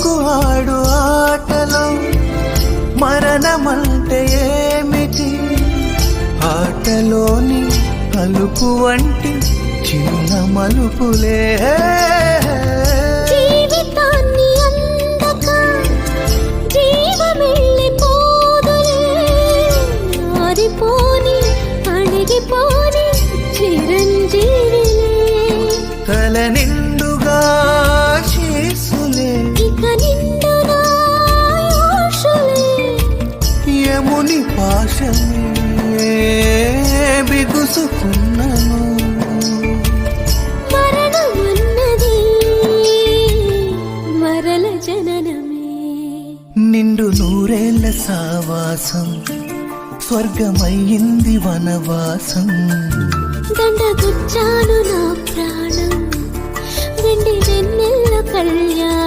బతుకు ఆడు ఆటలో మరణమంటే ఏమిటి? ఆటలోని అలుపు వంటి చిన్న మలుపులే జీవితాన్ని అందక జీవమెళ్ళిపోదులే, ఆరిపోని అణిగిపోని చిరంజీవిలే, తల నిండుగా శేసులే, ఇక నిండుగా ఆశలే, యముని పాశమే బిగుసుకున్నను. మరణమన్నది మరల జననమే, నిండు నూరేళ్ల సావాసం స్వర్గమయ్యింది వనవాసం. దండగుచ్చాను నా ప్రాణం వెండి వెన్నెల్ల కళ్యాణం.